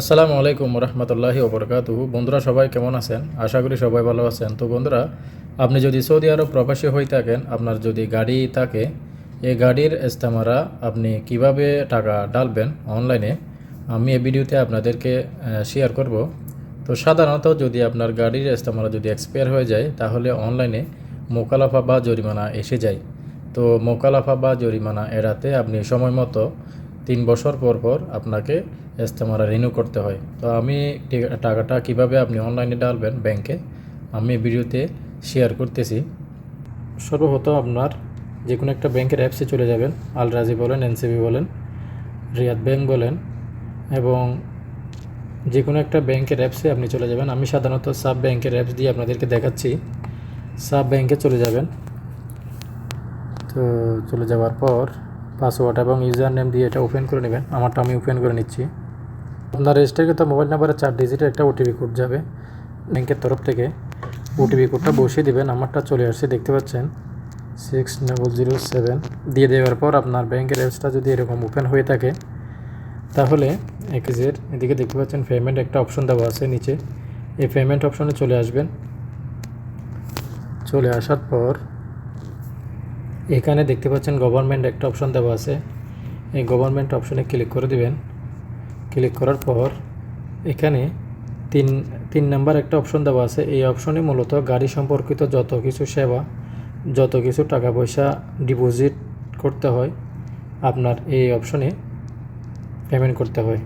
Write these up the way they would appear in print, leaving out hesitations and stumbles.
আসসালামু আলাইকুম রহমতুল্লাহি ওবরকাতুহু। বন্ধুরা সবাই কেমন আছেন? আশা করি সবাই ভালো আছেন। তো বন্ধুরা, আপনি যদি সৌদি আরব প্রবাসী হয়ে থাকেন, আপনার যদি গাড়ি থাকে, এই গাড়ির ইস্তেমারা আপনি কিভাবে টাকা ডালবেন অনলাইনে, আমি এই ভিডিওতে আপনাদেরকে শেয়ার করব। তো সাধারণত যদি আপনার গাড়ির ইস্তেমারা যদি এক্সপায়ার হয়ে যায়, তাহলে অনলাইনে মোকালাফা বা জরিমানা এসে যায়। তো মোকালাফা বা জরিমানা এড়াতে আপনি সময় মতো 3 বছর পর পর আপনাকে ইস্তেমারা রিনিউ করতে হয়। তো আমি টাকাটা কিভাবে আপনি অনলাইনে ডালবেন ব্যাংকে, আমি ভিডিওতে শেয়ার করতেছি। সর্বপ্রথম আপনার যে কোনো একটা ব্যাংকের অ্যাপসে চলে যাবেন। আল রাজি বলেন, এনসিবি বলেন, রিয়াদ ব্যাংক বলেন, এবং যে কোনো একটা ব্যাংকের অ্যাপসে আপনি চলে যাবেন। আমি সাধারণত সাব ব্যাংকের অ্যাপস দিয়ে আপনাদেরকে দেখাচ্ছি। সাব ব্যাংকে চলে যাবেন। তো চলে যাওয়ার পর পাসওয়ার্ড এবং ইউজার নেম দিয়ে এটা ওপেন করে নেবেন। আমারটা আমি ওপেন করে নিচ্ছি। আপনার রেজিস্টারকৃত মোবাইল নাম্বারে 4 ডিজিটের একটা ওটিপি কোড যাবে ব্যাংকের তরফ থেকে। ওটিপি কোডটা বসিয়ে দেবেন। আমারটা চলে আসছে, দেখতে পাচ্ছেন 6007 দিয়ে দেওয়ার পর আপনার ব্যাংকের অ্যাপসটা যদি এরকম ওপেন হয়ে থাকে, তাহলে এদিকে দেখতে পাচ্ছেন পেমেন্ট একটা অপশন দেওয়া আছে নিচে। এই পেমেন্ট অপশনে চলে আসবেন। চলে আসার পর এখানে দেখতে পাচ্ছেন গভর্নমেন্ট একটা অপশন দেওয়া আছে। এই গভর্নমেন্ট অপশনে ক্লিক করে দিবেন। ক্লিক করার পর এখানে তিন নাম্বার একটা অপশন দেওয়া আছে। এই অপশনে মূলত গাড়ি সম্পর্কিত যত কিছু সেবা, যত কিছু টাকা পয়সা ডিপোজিট করতে হয়, আপনার এই অপশনে পেমেন্ট করতে হয়।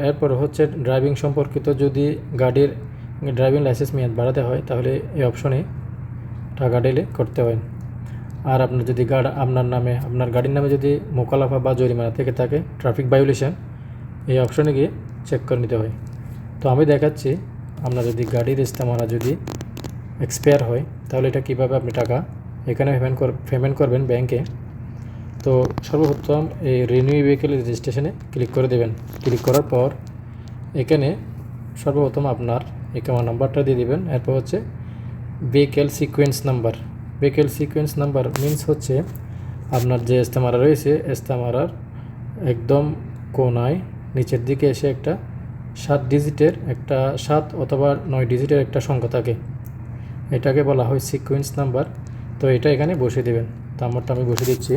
এরপর হচ্ছে ড্রাইভিং সম্পর্কিত, যদি গাড়ির ড্রাইভিং লাইসেন্স মেয়াদ বাড়াতে হয়, তাহলে এই অপশনে টাকা ঢেলে করতে হয়। আর আপনার যদি আপনার গাড়ির নামে যদি মোকালাফা বা জরিমানা থেকে থাকে, ট্রাফিক ভায়োলেশন, এই অপশনে গিয়ে চেক করে নিতে হয়। তো আমি দেখাচ্ছি, আপনার যদি গাড়ির ইস্তেমারা যদি এক্সপায়ার হয়, তাহলে এটা কীভাবে আপনি টাকা এখানে পেমেন্ট করবেন ব্যাংকে। তো সর্বপ্রথম এই রিনিউ ভেহিকেল রেজিস্ট্রেশনে ক্লিক করে দেবেন। ক্লিক করার পর এখানে সর্বপ্রথম আপনার একাউন্ট নাম্বারটা দিয়ে দেবেন। এরপর হচ্ছে vehicle sequence number. Vehicle sequence number means হচ্ছে আপনার যে ইস্তেমারা রয়েছে, ইস্তেমারার একদম কোনায় নিচের দিকে এসে একটা 7 অথবা 9 ডিজিটের একটা সংখ্যা থাকে, এটাকে বলা হয় সিকোয়েন্স নাম্বার। তো এটা এখানে বসিয়ে দেবেন। তো আমারটা আমি বসিয়ে দিচ্ছি।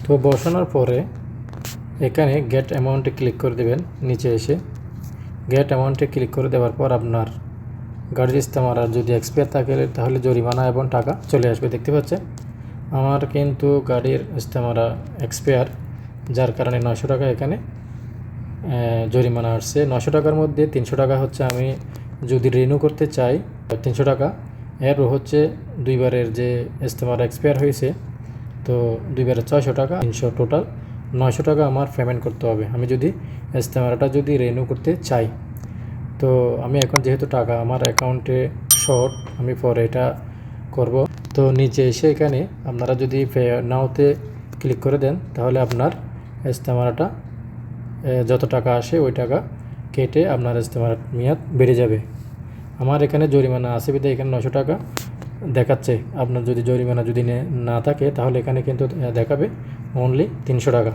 তো বসানোর পরে এখানে গেট অ্যামাউন্টে ক্লিক করে দেবেন। নিচে এসে গেট অ্যামাউন্টে ক্লিক করে দেওয়ার পর আপনার গাড়ির ইস্তেমারা যদি এক্সপায়ার থাকে, তাহলে জরিমানা এবং টাকা চলে আসবে। দেখতে পাচ্ছেন আমার কিন্তু গাড়ির ইস্তেমারা এক্সপায়ার, যার কারণে 900 টাকা এখানে জরিমানা আসছে। 900 টাকার মধ্যে 300 টাকা হচ্ছে আমি যদি রিনিউ করতে চাই 300 টাকা, এর হচ্ছে দুইবারের যে ইস্তেমারা এক্সপায়ার হয়েছে, তো দুইবারে 600 টাকা, 300, টোটাল 900 টাকা আমার পেমেন্ট করতে হবে আমি যদি ইস্তেমারাটা যদি রিনিউ করতে চাই। তো আমি এখন যেহেতু টাকা আমার অ্যাকাউন্টে শর্ট, আমি পরে এটা করব। তো নিচে এসে এখানে আপনারা যদি পে নাওতে ক্লিক করে দেন, তাহলে আপনার ইস্তেমারাটা যত টাকা আসে ওই টাকা কেটে আপনার ইস্তেমার মেয়াদ বেড়ে যাবে। আমার এখানে জরিমানা আছে বিধায় এখানে 900 টাকা দেখাচ্ছে। আপনার যদি জরিমানা যদি না থাকে, তাহলে এখানে কিন্তু দেখাবে অনলি 300 টাকা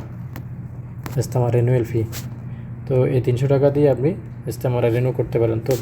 ইস্তেমার রিনিউয়াল ফি। তো এই 300 টাকা দিয়ে আপনি ইস্তেমারা রিনিউ করতে পারেন। তো